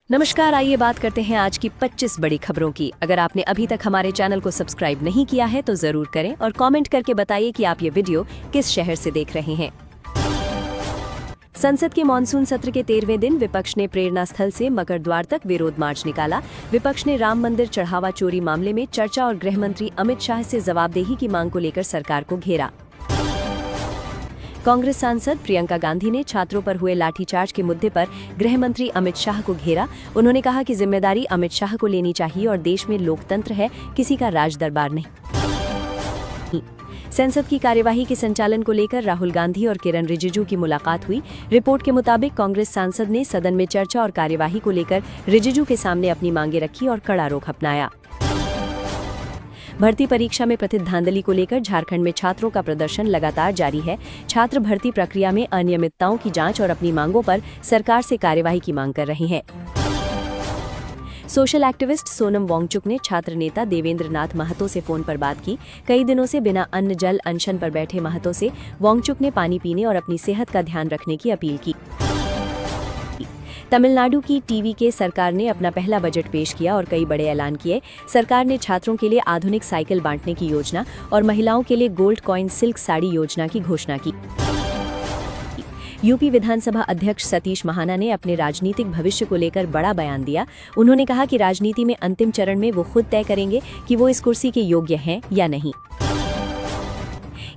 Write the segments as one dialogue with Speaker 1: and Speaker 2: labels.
Speaker 1: नमस्कार, आइए बात करते हैं आज की 25 बड़ी खबरों की। अगर आपने अभी तक हमारे चैनल को सब्सक्राइब नहीं किया है तो जरूर करें और कमेंट करके बताइए कि आप ये वीडियो किस शहर से देख रहे हैं। संसद के मानसून सत्र के 13वें दिन विपक्ष ने प्रेरणा स्थल से मकर द्वार तक विरोध मार्च निकाला। विपक्ष ने राम मंदिर चढ़ावा चोरी मामले में चर्चा और गृह मंत्री अमित शाह से जवाबदेही की मांग को लेकर सरकार को घेरा। कांग्रेस सांसद प्रियंका गांधी ने छात्रों पर हुए लाठीचार्ज के मुद्दे पर गृह मंत्री अमित शाह को घेरा। उन्होंने कहा कि जिम्मेदारी अमित शाह को लेनी चाहिए और देश में लोकतंत्र है, किसी का राज दरबार नहीं। संसद की कार्यवाही के संचालन को लेकर राहुल गांधी और किरण रिजिजू की मुलाकात हुई। रिपोर्ट के मुताबिक कांग्रेस सांसद ने सदन में चर्चा और कार्यवाही को लेकर रिजिजू के सामने अपनी मांगे रखी और कड़ा रुख अपनाया। भर्ती परीक्षा में कथित धांधली को लेकर झारखंड में छात्रों का प्रदर्शन लगातार जारी है। छात्र भर्ती प्रक्रिया में अनियमितताओं की जांच और अपनी मांगों पर सरकार से कार्यवाही की मांग कर रहे हैं। सोशल एक्टिविस्ट सोनम वांगचुक ने छात्र नेता देवेंद्र नाथ महतो से फोन पर बात की। कई दिनों से बिना अन्न जल अनशन पर बैठे महतो से वांगचुक ने पानी पीने और अपनी सेहत का ध्यान रखने की अपील की। तमिलनाडु की टीवीके सरकार ने अपना पहला बजट पेश किया और कई बड़े ऐलान किए। सरकार ने छात्रों के लिए आधुनिक साइकिल बांटने की योजना और महिलाओं के लिए गोल्ड कॉइन सिल्क साड़ी योजना की घोषणा की। यूपी विधानसभा अध्यक्ष सतीश महाना ने अपने राजनीतिक भविष्य को लेकर बड़ा बयान दिया। उन्होंने कहा कि राजनीति में अंतिम चरण में वो खुद तय करेंगे कि वो इस कुर्सी के योग्य हैं या नहीं।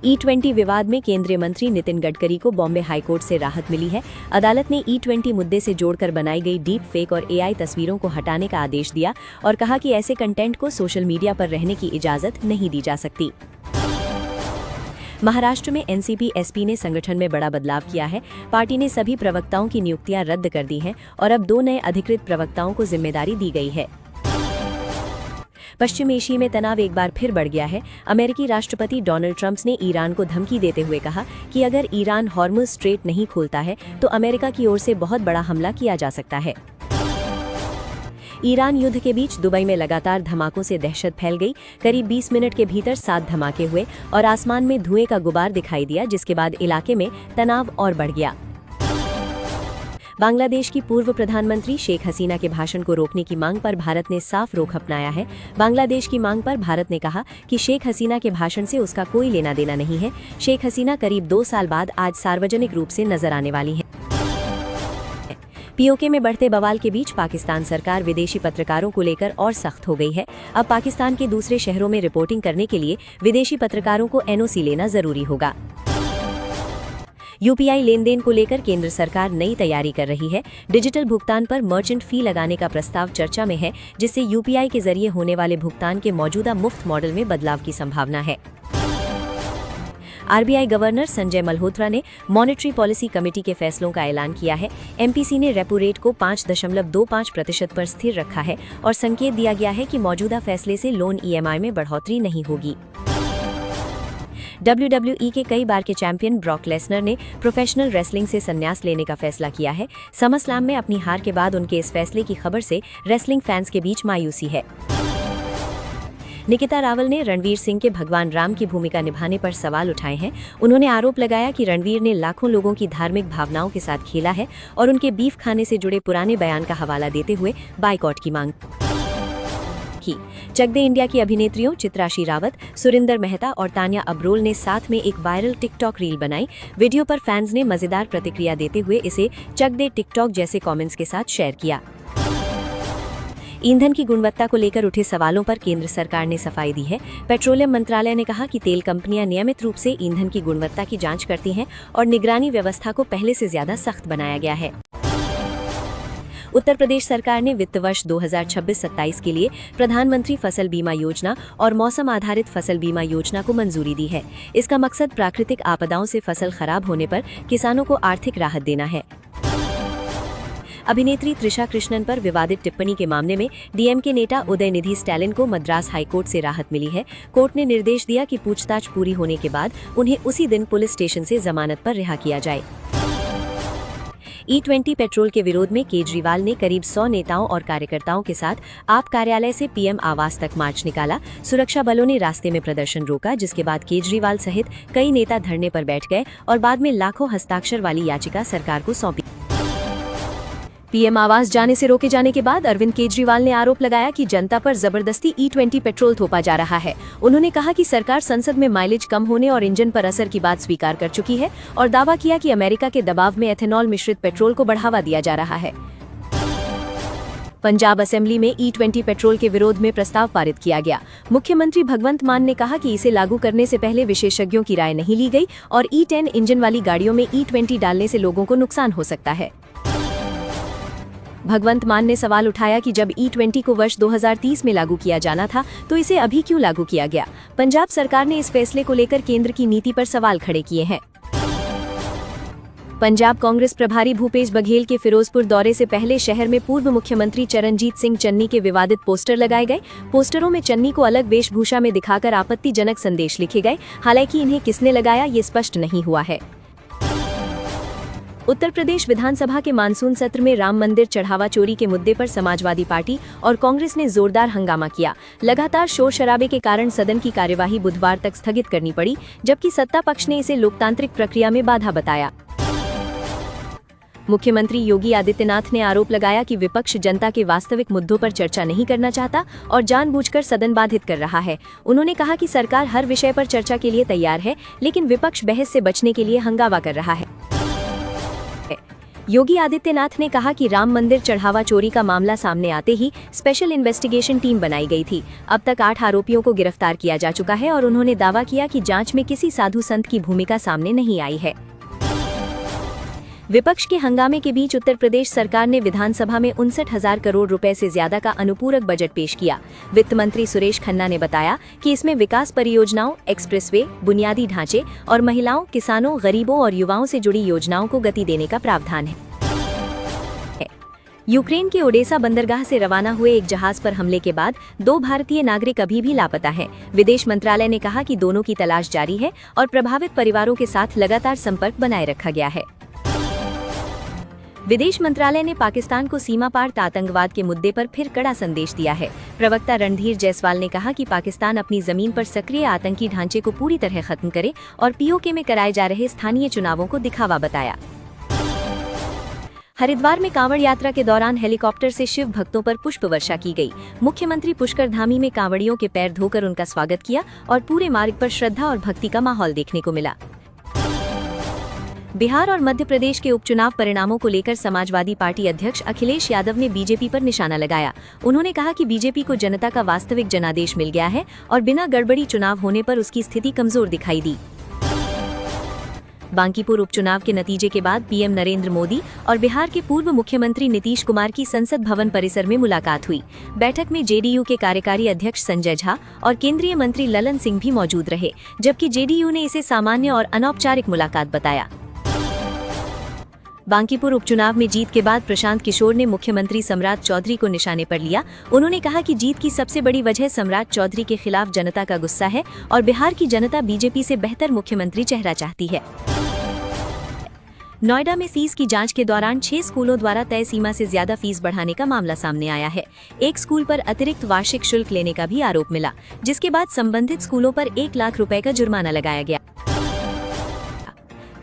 Speaker 1: E20 विवाद में केंद्रीय मंत्री नितिन गडकरी को बॉम्बे हाईकोर्ट से राहत मिली है। अदालत ने E20 मुद्दे से जोड़कर बनाई गई डीप फेक और AI तस्वीरों को हटाने का आदेश दिया और कहा कि ऐसे कंटेंट को सोशल मीडिया पर रहने की इजाजत नहीं दी जा सकती। महाराष्ट्र में NCP-SP ने संगठन में बड़ा बदलाव किया है। पार्टी ने सभी प्रवक्ताओं की नियुक्तियां रद्द कर दी हैं और अब 2 नए अधिकृत प्रवक्ताओं को जिम्मेदारी दी गई है। पश्चिम एशिया में तनाव एक बार फिर बढ़ गया है। अमेरिकी राष्ट्रपति डोनाल्ड ट्रंप ने ईरान को धमकी देते हुए कहा कि अगर ईरान हॉर्मुज़ स्ट्रेट नहीं खोलता है तो अमेरिका की ओर से बहुत बड़ा हमला किया जा सकता है। ईरान युद्ध के बीच दुबई में लगातार धमाकों से दहशत फैल गई। करीब 20 मिनट के भीतर 7 धमाके हुए और आसमान में धुएं का गुबार दिखाई दिया, जिसके बाद इलाके में तनाव और बढ़ गया। बांग्लादेश की पूर्व प्रधानमंत्री शेख हसीना के भाषण को रोकने की मांग पर भारत ने साफ रुख अपनाया है। बांग्लादेश की मांग पर भारत ने कहा कि शेख हसीना के भाषण से उसका कोई लेना देना नहीं है। शेख हसीना करीब 2 साल बाद आज सार्वजनिक रूप से नजर आने वाली हैं। पीओके में बढ़ते बवाल के बीच पाकिस्तान सरकार विदेशी पत्रकारों को लेकर और सख्त हो गई है। अब पाकिस्तान के दूसरे शहरों में रिपोर्टिंग करने के लिए विदेशी पत्रकारों को NOC लेना जरूरी होगा। UPI लेन देन को लेकर केंद्र सरकार नई तैयारी कर रही है। डिजिटल भुगतान पर मर्चेंट फी लगाने का प्रस्ताव चर्चा में है, जिससे UPI के जरिए होने वाले भुगतान के मौजूदा मुफ्त मॉडल में बदलाव की संभावना है। RBI गवर्नर संजय मल्होत्रा ने मॉनेटरी पॉलिसी कमेटी के फैसलों का ऐलान किया है। MPC ने रेपो रेट को 5.25% पर स्थिर रखा है और संकेत दिया गया है कि मौजूदा फैसले से लोन EMI में बढ़ोतरी नहीं होगी। WWE के कई बार के चैंपियन ब्रॉक लेसनर ने प्रोफेशनल रेसलिंग से संन्यास लेने का फैसला किया है। समरस्लैम में अपनी हार के बाद उनके इस फैसले की खबर से रेसलिंग फैंस के बीच मायूसी है। निकिता रावल ने रणवीर सिंह के भगवान राम की भूमिका निभाने पर सवाल उठाए हैं। उन्होंने आरोप लगाया कि रणवीर ने लाखों लोगों की धार्मिक भावनाओं के साथ खेला है और उनके बीफ खाने से जुड़े पुराने बयान का हवाला देते हुए बाइकॉट की मांग की। चक दे इंडिया की अभिनेत्रियों चित्राशी रावत, सुरिंदर मेहता और तान्या अब्रोल ने साथ में एक वायरल टिकटॉक रील बनाई। वीडियो पर फैंस ने मजेदार प्रतिक्रिया देते हुए इसे चक दे टिकटॉक जैसे कमेंट्स के साथ शेयर किया। ईंधन की गुणवत्ता को लेकर उठे सवालों पर केंद्र सरकार ने सफाई दी है। पेट्रोलियम मंत्रालय ने कहा कि तेल कंपनियां नियमित रूप से ईंधन की गुणवत्ता की जांच करती हैं और निगरानी व्यवस्था को पहले से ज्यादा सख्त बनाया गया है। उत्तर प्रदेश सरकार ने वित्त वर्ष 2026-27 के लिए प्रधानमंत्री फसल बीमा योजना और मौसम आधारित फसल बीमा योजना को मंजूरी दी है। इसका मकसद प्राकृतिक आपदाओं से फसल खराब होने पर किसानों को आर्थिक राहत देना है। अभिनेत्री त्रिशा कृष्णन पर विवादित टिप्पणी के मामले में DMK नेता उदयनिधि स्टैलिन को मद्रास हाईकोर्ट से राहत मिली है। कोर्ट ने निर्देश दिया कि पूछताछ पूरी होने के बाद उन्हें उसी दिन पुलिस स्टेशन से जमानत पर रिहा किया जाए। E20 पेट्रोल के विरोध में केजरीवाल ने करीब 100 नेताओं और कार्यकर्ताओं के साथ आप कार्यालय से PM आवास तक मार्च निकाला। सुरक्षा बलों ने रास्ते में प्रदर्शन रोका, जिसके बाद केजरीवाल सहित कई नेता धरने पर बैठ गए और बाद में लाखों हस्ताक्षर वाली याचिका सरकार को सौंपी। पीएम आवास जाने से रोके जाने के बाद अरविंद केजरीवाल ने आरोप लगाया कि जनता पर जबरदस्ती E20 पेट्रोल थोपा जा रहा है। उन्होंने कहा कि सरकार संसद में माइलेज कम होने और इंजन पर असर की बात स्वीकार कर चुकी है और दावा किया कि अमेरिका के दबाव में एथेनॉल मिश्रित पेट्रोल को बढ़ावा दिया जा रहा है। पंजाब असेंबली में E20 पेट्रोल के विरोध में प्रस्ताव पारित किया गया। मुख्यमंत्री भगवंत मान ने कहा कि इसे लागू करने से पहले विशेषज्ञों की राय नहीं ली गई और E10 इंजन वाली गाड़ियों में E20 डालने से लोगों को नुकसान हो सकता है। भगवंत मान ने सवाल उठाया कि जब E20 को वर्ष 2030 में लागू किया जाना था तो इसे अभी क्यों लागू किया गया। पंजाब सरकार ने इस फैसले को लेकर केंद्र की नीति पर सवाल खड़े किए हैं। पंजाब कांग्रेस प्रभारी भूपेश बघेल के फिरोजपुर दौरे से पहले शहर में पूर्व मुख्यमंत्री चरणजीत सिंह चन्नी के विवादित पोस्टर लगाए गए। पोस्टरों में चन्नी को अलग वेशभूषा में दिखाकर आपत्तिजनक संदेश लिखे गए। हालांकि इन्हें किसने लगाया ये स्पष्ट नहीं हुआ है। उत्तर प्रदेश विधानसभा के मानसून सत्र में राम मंदिर चढ़ावा चोरी के मुद्दे पर समाजवादी पार्टी और कांग्रेस ने जोरदार हंगामा किया। लगातार शोर शराबे के कारण सदन की कार्यवाही बुधवार तक स्थगित करनी पड़ी, जबकि सत्ता पक्ष ने इसे लोकतांत्रिक प्रक्रिया में बाधा बताया। मुख्यमंत्री योगी आदित्यनाथ ने आरोप लगाया कि विपक्ष जनता के वास्तविक मुद्दों पर चर्चा नहीं करना चाहता और जानबूझकर सदन बाधित कर रहा है। उन्होंने कहा कि सरकार हर विषय पर चर्चा के लिए तैयार है, लेकिन विपक्ष बहस से बचने के लिए हंगामा कर रहा है। योगी आदित्यनाथ ने कहा कि राम मंदिर चढ़ावा चोरी का मामला सामने आते ही स्पेशल इन्वेस्टिगेशन टीम बनाई गई थी। अब तक 8 आरोपियों को गिरफ्तार किया जा चुका है और उन्होंने दावा किया कि जांच में किसी साधु संत की भूमिका सामने नहीं आई है। विपक्ष के हंगामे के बीच उत्तर प्रदेश सरकार ने विधानसभा में 59,000 करोड़ रुपए से ज्यादा का अनुपूरक बजट पेश किया। वित्त मंत्री सुरेश खन्ना ने बताया कि इसमें विकास परियोजनाओं, एक्सप्रेसवे, बुनियादी ढांचे और महिलाओं, किसानों, गरीबों और युवाओं से जुड़ी योजनाओं को गति देने का प्रावधान है। यूक्रेन के ओडेसा बंदरगाह से रवाना हुए एक जहाज पर हमले के बाद 2 भारतीय नागरिक अभी भी लापता हैं। विदेश मंत्रालय ने कहा कि दोनों की तलाश जारी है और प्रभावित परिवारों के साथ लगातार संपर्क बनाए रखा गया है। विदेश मंत्रालय ने पाकिस्तान को सीमा पार आतंकवाद के मुद्दे पर फिर कड़ा संदेश दिया है। प्रवक्ता रणधीर जायसवाल ने कहा कि पाकिस्तान अपनी जमीन पर सक्रिय आतंकी ढांचे को पूरी तरह खत्म करे और POK में कराए जा रहे स्थानीय चुनावों को दिखावा बताया। हरिद्वार में कांवड़ यात्रा के दौरान हेलीकॉप्टर से शिव भक्तों पर पुष्प वर्षा की गई। मुख्यमंत्री पुष्कर धामी में कांवड़ियों के पैर धोकर उनका स्वागत किया और पूरे मार्ग पर श्रद्धा और भक्ति का माहौल देखने को मिला। बिहार और मध्य प्रदेश के उपचुनाव परिणामों को लेकर समाजवादी पार्टी अध्यक्ष अखिलेश यादव ने बीजेपी पर निशाना लगाया। उन्होंने कहा कि बीजेपी को जनता का वास्तविक जनादेश मिल गया है और बिना गड़बड़ी चुनाव होने पर उसकी स्थिति कमजोर दिखाई दी। बांकीपुर उपचुनाव के नतीजे के बाद पीएम नरेंद्र मोदी और बिहार के पूर्व मुख्यमंत्री नीतीश कुमार की संसद भवन परिसर में मुलाकात हुई। बैठक में JDU के कार्यकारी अध्यक्ष संजय झा और केंद्रीय मंत्री ललन सिंह भी मौजूद रहे, जबकि JDU ने इसे सामान्य और अनौपचारिक मुलाकात बताया। बांकीपुर उपचुनाव में जीत के बाद प्रशांत किशोर ने मुख्यमंत्री सम्राट चौधरी को निशाने पर लिया। उन्होंने कहा कि जीत की सबसे बड़ी वजह सम्राट चौधरी के खिलाफ जनता का गुस्सा है और बिहार की जनता बीजेपी से बेहतर मुख्यमंत्री चेहरा चाहती है। नोएडा में फीस की जांच के दौरान 6 स्कूलों द्वारा तय सीमा से ज्यादा फीस बढ़ाने का मामला सामने आया है। एक स्कूल पर अतिरिक्त वार्षिक शुल्क लेने का भी आरोप मिला, जिसके बाद संबंधित स्कूलों पर 1 लाख रुपए का जुर्माना लगाया गया।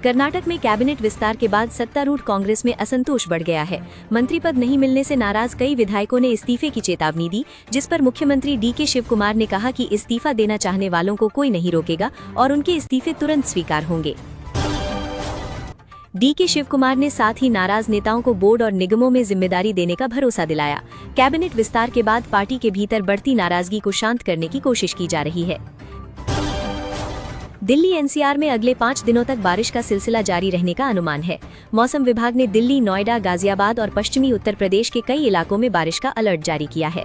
Speaker 1: कर्नाटक में कैबिनेट विस्तार के बाद सत्तारूढ़ कांग्रेस में असंतोष बढ़ गया है। मंत्री पद नहीं मिलने से नाराज कई विधायकों ने इस्तीफे की चेतावनी दी, जिस पर मुख्यमंत्री DK शिवकुमार ने कहा कि इस्तीफा देना चाहने वालों को कोई नहीं रोकेगा और उनके इस्तीफे तुरंत स्वीकार होंगे। DK शिवकुमार ने साथ ही नाराज नेताओं को बोर्ड और निगमों में जिम्मेदारी देने का भरोसा दिलाया। कैबिनेट विस्तार के बाद पार्टी के भीतर बढ़ती नाराजगी को शांत करने की कोशिश की जा रही है। दिल्ली NCR में अगले 5 दिनों तक बारिश का सिलसिला जारी रहने का अनुमान है। मौसम विभाग ने दिल्ली, नोएडा, गाजियाबाद और पश्चिमी उत्तर प्रदेश के कई इलाकों में बारिश का अलर्ट जारी किया है।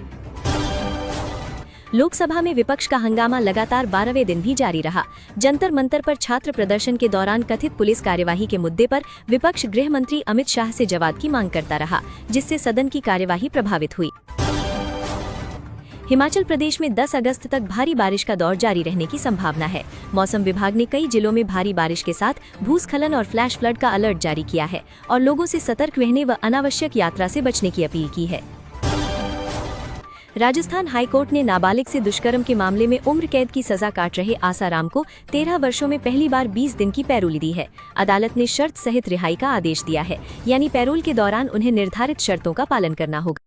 Speaker 1: लोकसभा में विपक्ष का हंगामा लगातार 12वें दिन भी जारी रहा। जंतर मंतर पर छात्र प्रदर्शन के दौरान कथित पुलिस कार्यवाही के मुद्दे पर विपक्ष गृह मंत्री अमित शाह से जवाब की मांग करता रहा, जिससे सदन की कार्यवाही प्रभावित हुई। हिमाचल प्रदेश में 10 अगस्त तक भारी बारिश का दौर जारी रहने की संभावना है। मौसम विभाग ने कई जिलों में भारी बारिश के साथ भूस्खलन और फ्लैश फ्लड का अलर्ट जारी किया है और लोगों से सतर्क रहने व अनावश्यक यात्रा से बचने की अपील की है। राजस्थान हाईकोर्ट ने नाबालिग से दुष्कर्म के मामले में उम्र कैद की सजा काट रहे आसाराम को 13 वर्षों में पहली बार 20 दिन की पैरोल दी है। अदालत ने शर्त सहित रिहाई का आदेश दिया है, यानी पैरोल के दौरान उन्हें निर्धारित शर्तों का पालन करना होगा।